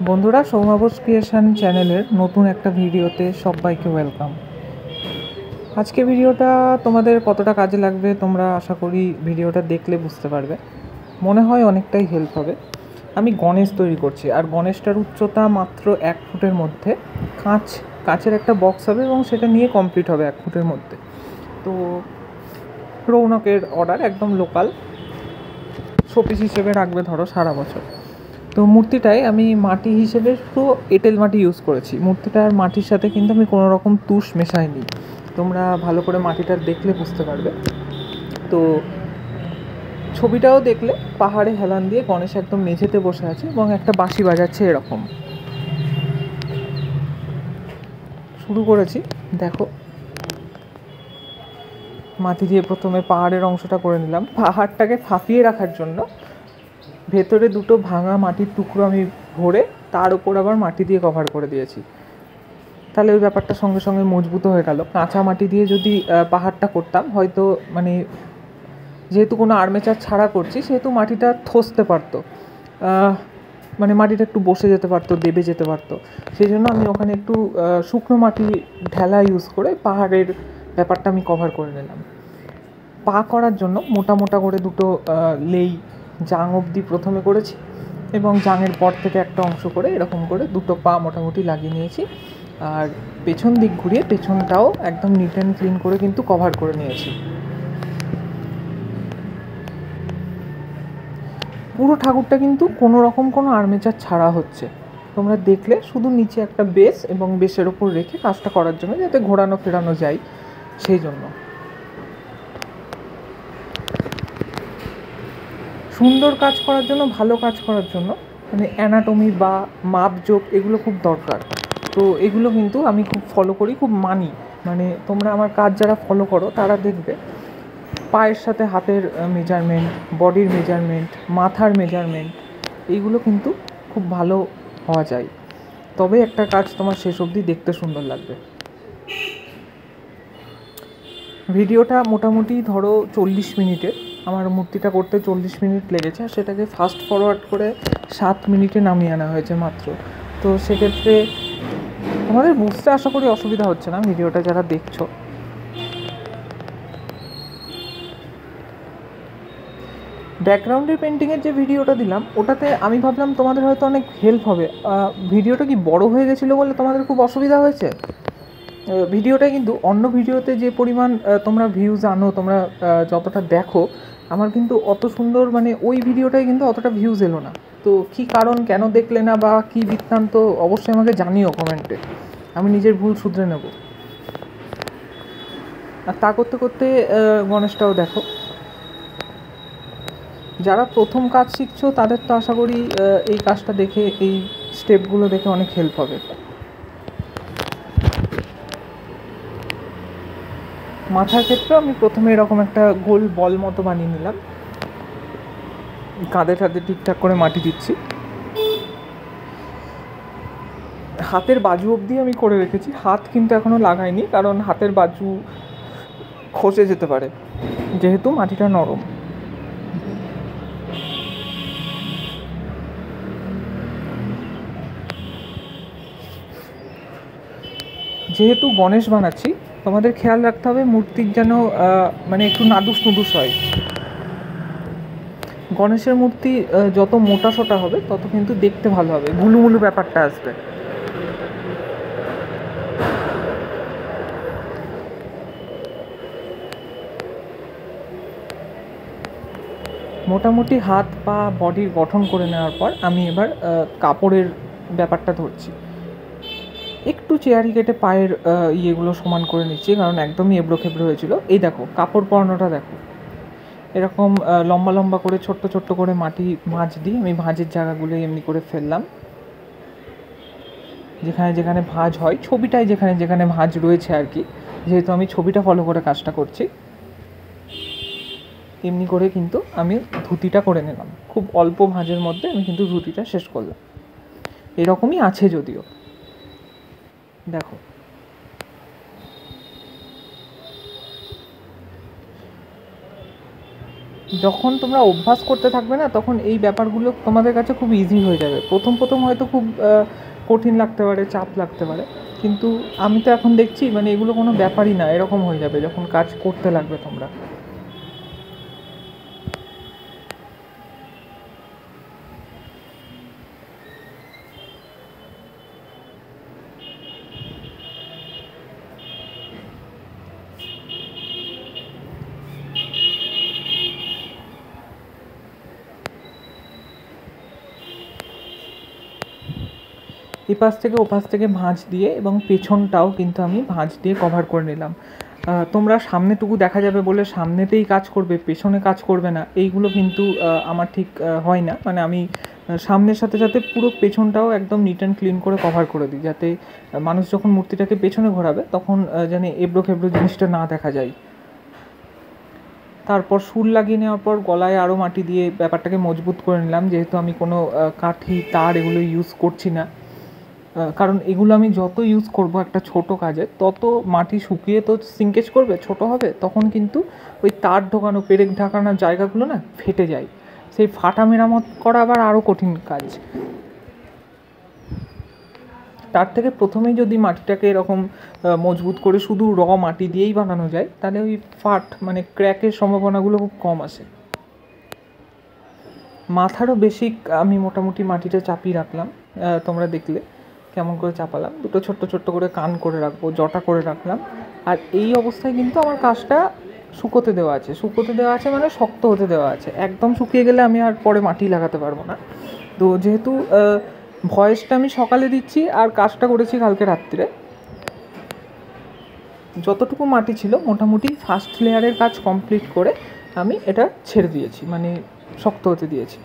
বন্ধুরা, সৌমাবস ক্রিয়েশন চ্যানেলের নতুন একটা ভিডিওতে সবাইকে ওয়েলকাম। আজকে ভিডিওটা তোমাদের কতটা কাজে লাগবে তোমরা আশা করি ভিডিওটা দেখলে বুঝতে পারবে। মনে হয় অনেকটাই হেল্প হবে। আমি গণেশ তৈরি করছি, আর গণেশটার উচ্চতা মাত্র 1 ফুটের মধ্যে। কাঁচের একটা বক্স হবে এবং সেটা নিয়ে কমপ্লিট হবে 1 ফুটের মধ্যে। তো রৌনকের অর্ডার, একদম লোকাল, শোপিস হিসেবে রাখবে ধরো সারা বছর। তো মূর্তিটায় আমি মাটি হিসেবে শুধু এঁটেল মাটি ইউজ করেছি। মূর্তিটার মাটির সাথে কিন্তু আমি কোনো রকম তুষ মেশাইনি। তোমরা ভালো করে মাটিটা দেখলে বুঝতে পারবে। তো ছবিটাও দেখলে পাহাড়ে হেলান দিয়ে গণেশ একদম মেঝেতে বসে আছে এবং একটা বাঁশি বাজাচ্ছে এরকম। শুরু করেছি, দেখো। মাটি দিয়ে প্রথমে পাহাড়ের অংশটা করে নিলাম। পাহাড়টাকে ফাঁপিয়ে রাখার জন্য ভেতরে দুটো ভাঙা মাটির টুকরো আমি ভরে তার উপর আবার মাটি দিয়ে কভার করে দিয়েছি। তাহলে ওই ব্যাপারটা সঙ্গে সঙ্গে মজবুত হয়ে গেল। কাঁচা মাটি দিয়ে যদি পাহাড়টা করতাম, হয়তো মানে যেহেতু কোনো আর্মেচার ছাড়া করছি সেহেতু মাটিটা থসতে পারতো, মানে মাটিটা একটু বসে যেতে পারতো, দেবে যেতে পারতো। সেই জন্য আমি ওখানে একটু শুকনো মাটি ঢেলা ইউজ করে পাহাড়ের ব্যাপারটা আমি কভার করে নিলাম। পা করার জন্য মোটা মোটা করে দুটো লেই জাং অবধি প্রথমে করেছি এবং জাঙের পর থেকে একটা অংশ করে এরকম করে দুটো পা মোটামুটি লাগিয়ে নিয়েছি। আর পেছন দিক ঘুরিয়ে পেছনটাও একদম নিট অ্যান্ড ক্লিন করে কিন্তু কভার করে নিয়েছি। পুরো ঠাকুরটা কিন্তু কোনো রকম কোনো আর্মেচার ছাড়া হচ্ছে। তোমরা দেখলে শুধু নিচে একটা বেস এবং বেসের ওপর রেখে কাজটা করার জন্য, যাতে ঘোরানো ফেরানো যায় সেই জন্য। সুন্দর কাজ করার জন্য, ভালো কাজ করার জন্য মানে অ্যানাটমি বা মাপজোক এগুলো খুব দরকার। তো এগুলো কিন্তু আমি খুব ফলো করি, খুব মানি। মানে তোমরা আমার কাজ যারা ফলো করো তারা দেখবে পায়ের সাথে হাতের মেজারমেন্ট, বডির মেজারমেন্ট, মাথার মেজারমেন্ট, এইগুলো কিন্তু খুব ভালো হওয়া যায়। তবে একটা কাজ তোমার শেষ অবধি দেখতে সুন্দর লাগবে। ভিডিওটা মোটামুটি ধরো 40 মিনিটের। আমার মূর্তিটা করতে 40 মিনিট লেগেছে, আর সেটাকে ফাস্ট ফরওয়ার্ড করে 7 মিনিটে নামিয়ে আনা হয়েছে মাত্র। তো সেক্ষেত্রে তোমাদের বুঝতে আশা করি অসুবিধা হচ্ছে না ভিডিওটা যারা দেখছো। ব্যাকগ্রাউন্ডের পেন্টিংয়ের যে ভিডিওটা দিলাম, ওটাতে আমি ভাবলাম তোমাদের হয়তো অনেক হেল্প হবে। ভিডিওটা কি বড় হয়ে গেছিলো বলে তোমাদের খুব অসুবিধা হয়েছে? ভিডিওটা কিন্তু অন্য ভিডিওতে যে পরিমাণ তোমরা ভিউজ আনো, তোমরা যতটা দেখো, আমার কিন্তু অত সুন্দর মানে ওই ভিডিওটাই কিন্তু অতটা ভিউজ এলো না। তো কী কারণ, কেন দেখলে না বা কী বৃত্তান্ত, অবশ্যই আমাকে জানিও কমেন্টে। আমি নিজের ভুল শুধরে নেব। আর তা করতে করতে গণেশটাও দেখো। যারা প্রথম কাজ শিখছো তাদের তো আশা করি এই কাজটা দেখে, এই স্টেপগুলো দেখে অনেক হেল্প হবে। মাথার ক্ষেত্রে আমি প্রথমে এরকম একটা গোল বল মতো বানিয়ে নিলাম। কাঁধে ঠাঁধে ঠিকঠাক করে মাটি দিচ্ছি। হাতের বাজু অবধি আমি করে রেখেছি, হাত কিন্তু এখনও লাগাইনি, কারণ হাতের বাজু খসে যেতে পারে যেহেতু মাটিটা নরম। যেহেতু গণেশ বানাচ্ছি, তোমাদের খেয়াল রাখতে হবে মূর্তির যেন মানে একটু নাদুস নুদুস হয়। গণেশের মূর্তি যত মোটা সোটা হবে তত কিন্তু দেখতে ভালো হবে, গুলুমুলু ব্যাপারটা আসবে। মোটামুটি হাত পা বডির গঠন করে নেওয়ার পর আমি এবার কাপড়ের ব্যাপারটা ধরছি। একটু চেয়ারি কেটে পায়ের ইয়েগুলো সমান করে নিচ্ছি, কারণ একদমই এবড়ো খেবড়ো হয়েছিল। এই দেখো কাপড় পরানোটা দেখো, এরকম লম্বা লম্বা করে ছোট্ট ছোট্ট করে মাটি ভাঁজ দিই। আমি ভাঁজের জায়গাগুলো এমনি করে ফেললাম, যেখানে যেখানে ভাঁজ হয়, ছবিটায় যেখানে যেখানে ভাঁজ রয়েছে আর কি, যেহেতু আমি ছবিটা ফলো করে কাজটা করছি। এমনি করে কিন্তু আমি ধুতিটা করে নিলাম। খুব অল্প ভাঁজের মধ্যে আমি কিন্তু ধুতিটা শেষ করলাম। এরকমই আছে যদিও, দেখো। যখন তোমরা অভ্যাস করতে থাকবে না, তখন এই ব্যাপারগুলো তোমাদের কাছে খুব ইজি হয়ে যাবে। প্রথম প্রথম হয়তো খুব কঠিন লাগতে পারে, চাপ লাগতে পারে, কিন্তু আমি তো এখন দেখছি মানে এগুলো কোনো ব্যাপারই না, এরকম হয়ে যাবে যখন কাজ করতে লাগবে তোমরা। এপাশ থেকে ওপাশ থেকে ভাঁজ দিয়ে এবং পেছনটাও কিন্তু আমি ভাঁজ দিয়ে কভার করে নিলাম। তোমরা সামনেটুকু দেখা যাবে বলে সামনেতেই কাজ করবে, পেছনে কাজ করবে না, এইগুলো কিন্তু আমার ঠিক হয় না। মানে আমি সামনের সাথে সাথে পুরো পেছনটাও একদম নিট অ্যান্ড ক্লিন করে কভার করে দিই, যাতে মানুষ যখন মূর্তিটাকে পেছনে ঘোরাবে তখন যেন এবড়ো খেবড়ো জিনিসটা না দেখা যায়। তারপর সুর লাগিয়ে নেওয়ার পর গলায় আরও মাটি দিয়ে ব্যাপারটাকে মজবুত করে নিলাম, যেহেতু আমি কোনো কাঠি তার এগুলো ইউজ করছি না। কারণ এগুলো আমি যত ইউজ করব একটা ছোট কাজে, তত মাটি শুকিয়ে তো সিঙ্কেজ করবে, ছোট হবে, তখন কিন্তু ওই তার ঢোকানো, পেরেক ঢাকানোর জায়গাগুলো না ফেটে যায়। সেই ফাটা মেরামত করা আবার আরও কঠিন কাজ। তার থেকে প্রথমেই যদি মাটিটাকে এরকম মজবুত করে শুধু মাটি দিয়েই বানানো যায়, তাহলে ওই মানে ক্র্যাকের সম্ভাবনাগুলো খুব কম আসে। মাথারও বেসিক আমি মোটামুটি মাটিটা চাপিয়ে রাখলাম, তোমরা দেখলে কেমন করে চাপালাম। দুটো ছোট্ট ছোট্ট করে কান করে রাখবো, জটা করে রাখলাম। আর এই অবস্থায় কিন্তু আমার কাজটা শুকোতে দেওয়া আছে। শুকোতে দেওয়া আছে মানে শক্ত হতে দেওয়া আছে। একদম শুকিয়ে গেলে আমি আর পরে মাটি লাগাতে পারবো না। তো যেহেতু ভয়েসটা আমি সকালে দিচ্ছি আর কাজটা করেছি কালকে রাত্রিরে, যতটুকু মাটি ছিল মোটামুটি ফার্স্ট লেয়ারের কাজ কমপ্লিট করে আমি এটা ছেড়ে দিয়েছি, মানে শক্ত হতে দিয়েছি।